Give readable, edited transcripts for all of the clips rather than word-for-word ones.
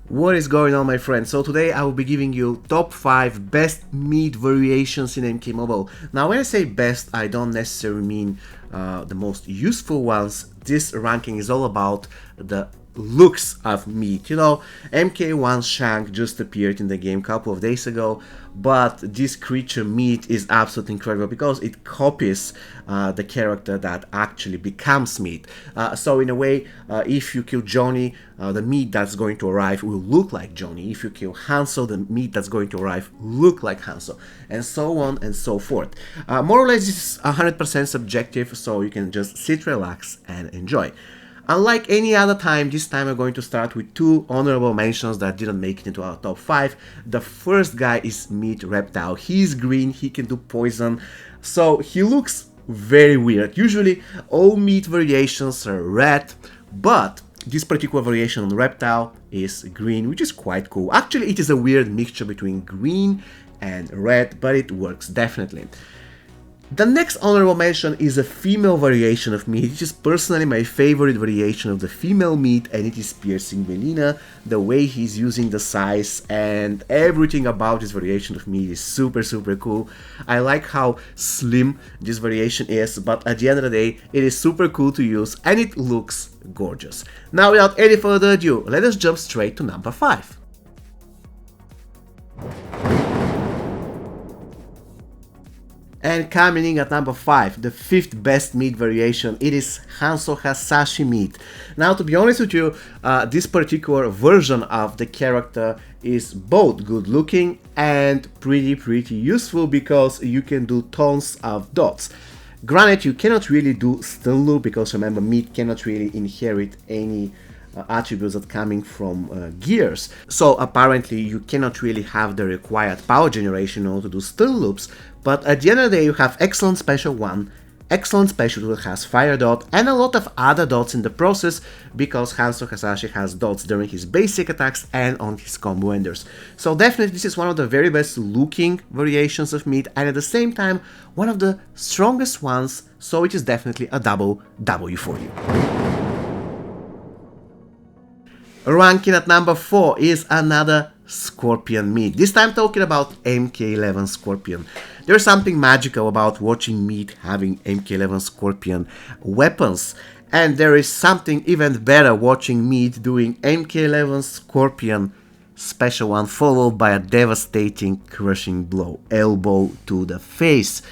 What is going on, my friends? So today I will be giving you top 5 best meat variations in MK Mobile. Now when I say best, I don't necessarily mean the most useful ones. This ranking is all about the looks of meat. You know, MK1 Shank just appeared in the game a couple of days ago, but this creature meat is absolutely incredible because it copies the character that actually becomes meat. So in a way, if you kill Johnny, the meat that's going to arrive will look like Johnny. If you kill Hanzo, the meat that's going to arrive look like Hanzo, and so on and so forth. More or less, this is 100% subjective, so you can just sit, relax, and enjoy. Unlike any other time, this time we're going to start with 2 honorable mentions that didn't make it into our top 5. The first guy is Meat Reptile. He's green, he can do poison, so he looks very weird. Usually all meat variations are red, but this particular variation on Reptile is green, which is quite cool. Actually, it is a weird mixture between green and red, but it works definitely. The next honorable mention is a female variation of meat. It is personally my favorite variation of the female meat, and it is Piercing Melina. The way he's using the size and everything about this variation of meat is super cool. I like how slim this variation is, but at the end of the day, it is super cool to use and it looks gorgeous. Now without any further ado, let us jump straight to number 5. And coming in at number 5, the 5th best meat variation, it is Hano Hasashi meat. Now, to be honest with you, this particular version of the character is both good looking and pretty useful because you can do tons of dots. Granted, you cannot really do stun loop because remember, meat cannot really inherit any attributes that coming from gears, so apparently you cannot really have the required power generation in order to do stun loops, but at the end of the day you have excellent special 1, excellent special 2 that has fire dot, and a lot of other dots in the process because Hano Hasashi has dots during his basic attacks and on his combo enders. So definitely this is one of the very best looking variations of meat and at the same time one of the strongest ones, so it is definitely a double W for you. Ranking at number 4 is another Scorpion meat. This time talking about MK1 Scorpion. There's something magical about watching meat having MK1 Scorpion weapons, and there is something even better watching meat doing MK1 Scorpion special 1 followed by a devastating crushing blow, elbow to the face.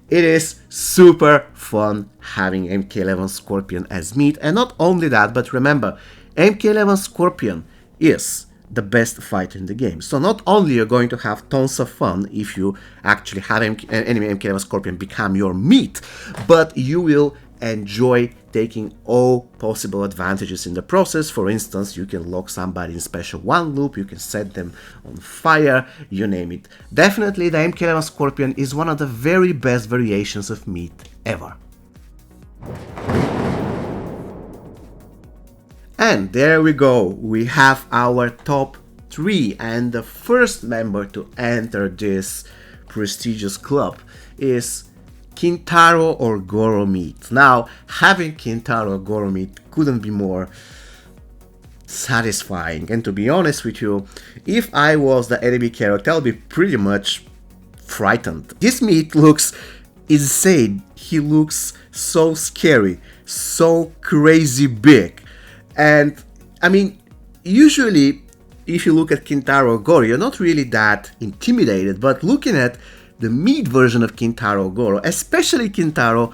It is super fun having MK1 Scorpion as meat, and not only that, but remember, MK1 Scorpion is the best fighter in the game. So not only you're going to have tons of fun if you actually have enemy MK1 Scorpion become your meat, but you will enjoy taking all possible advantages in the process. For instance, you can lock somebody in special 1 loop, you can set them on fire, you name it. Definitely the MK1 Scorpion is one of the very best variations of meat ever. And there we go, we have our top 3, and the first member to enter this prestigious club is Kintaro or Goro meat. Now, having Kintaro Goro meat couldn't be more satisfying, and to be honest with you, if I was the enemy character, I'll be pretty much frightened. This meat looks insane, he looks so scary, so crazy big. And I mean, usually if you look at Kintaro Goro, you're not really that intimidated, but looking at the meat version of Kintaro Goro, especially Kintaro,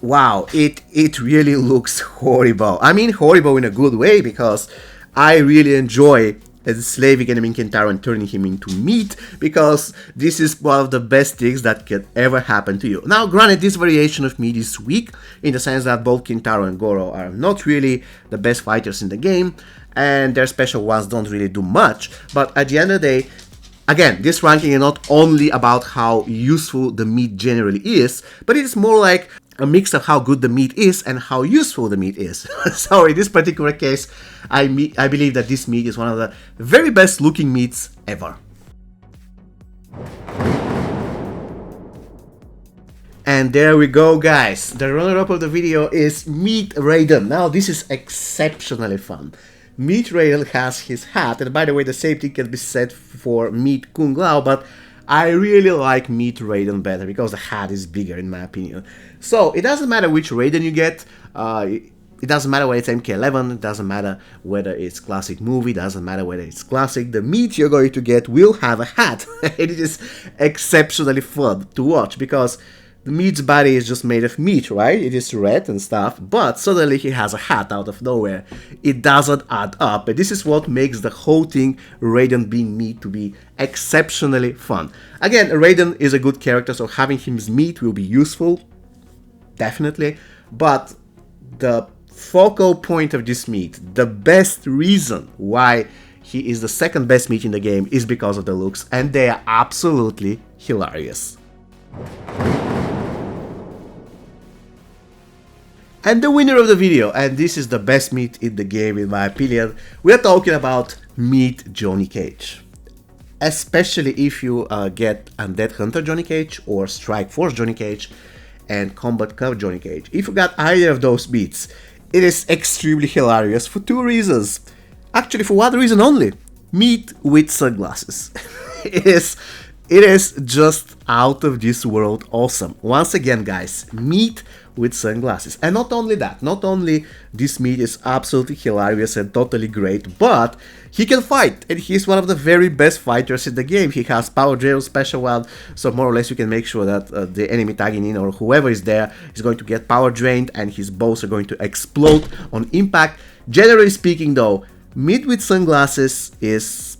wow, it really looks horrible. I mean horrible in a good way, because I really enjoy enslaving enemy Kintaro and turning him into meat, because this is one of the best things that can ever happen to you. Now granted, this variation of meat is weak, in the sense that both Kintaro and Goro are not really the best fighters in the game, and their special ones don't really do much, but at the end of the day, again, this ranking is not only about how useful the meat generally is, but it is more like a mix of how good the meat is and how useful the meat is. So in this particular case, I believe that this meat is one of the very best looking meats ever. And there we go, guys. The runner-up of the video is Meat Raiden. Now this is exceptionally fun. Meat Raiden has his hat, and by the way, the same thing can be said for Meat Kung Lao, but I really like Meat Raiden better because the hat is bigger in my opinion. So it doesn't matter which Raiden you get, it doesn't matter whether it's MK11, it doesn't matter whether it's classic movie, it doesn't matter whether it's classic, the meat you're going to get will have a hat. And it is exceptionally fun to watch because the meat's body is just made of meat, right? It is red and stuff, but suddenly he has a hat out of nowhere. It doesn't add up, and this is what makes the whole thing, Raiden being meat, to be exceptionally fun. Again, Raiden is a good character, so having him's meat will be useful, definitely, but the focal point of this meat, the best reason why he is the second best meat in the game is because of the looks, and they are absolutely hilarious. And the winner of the video, and this is the best meat in the game in my opinion, we are talking about Meat Johnny Cage. Especially if you get Undead Hunter Johnny Cage or Strike Force Johnny Cage and Combat Curve Johnny Cage. If you got either of those meats, it is extremely hilarious for two reasons. Actually, for one reason only. Meat with sunglasses. It is just out of this world awesome. Once again, guys, meat with sunglasses. And not only that, not only this meat is absolutely hilarious and totally great, but he can fight, and he's one of the very best fighters in the game. He has power drill, special one, so more or less you can make sure that the enemy tagging in or whoever is there is going to get power drained and his bows are going to explode on impact. Generally speaking though, meat with sunglasses is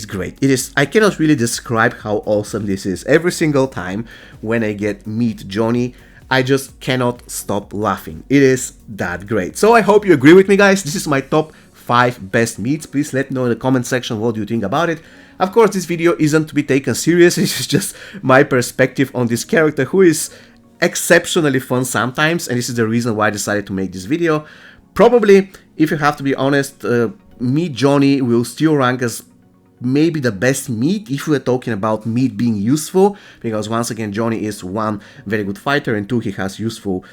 great. It is, I cannot really describe how awesome this is. Every single time when I get Meat Johnny, I just cannot stop laughing. It is that great. So I hope you agree with me, guys. This is my top 5 best meats. Please let me know in the comment section what you think about it. Of course, this video isn't to be taken serious. It's just my perspective on this character who is exceptionally fun sometimes, and this is the reason why I decided to make this video. Probably, if you have to be honest, Meat Johnny will still rank as maybe the best meat if we're talking about meat being useful, because once again Johnny is one, very good fighter, and two, he has useful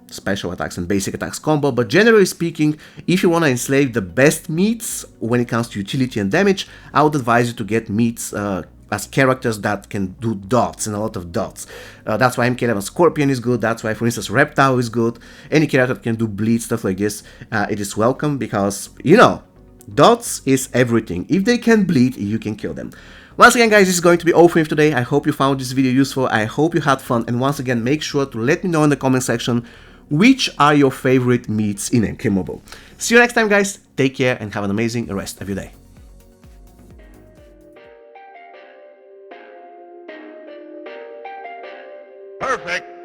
special attacks and basic attacks combo. But generally speaking, if you want to enslave the best meats when it comes to utility and damage, I would advise you to get meats as characters that can do dots and a lot of dots. That's why MK1 Scorpion is good, that's why for instance Reptile is good. Any character that can do bleed, stuff like this, it is welcome, because, you know, dots is everything. If they can bleed, you can kill them. Once again, guys, this is going to be all for me today. I hope you found this video useful. I hope you had fun. And once again, make sure to let me know in the comment section which are your favorite meats in MK Mobile. See you next time, guys. Take care and have an amazing rest of your day. Perfect.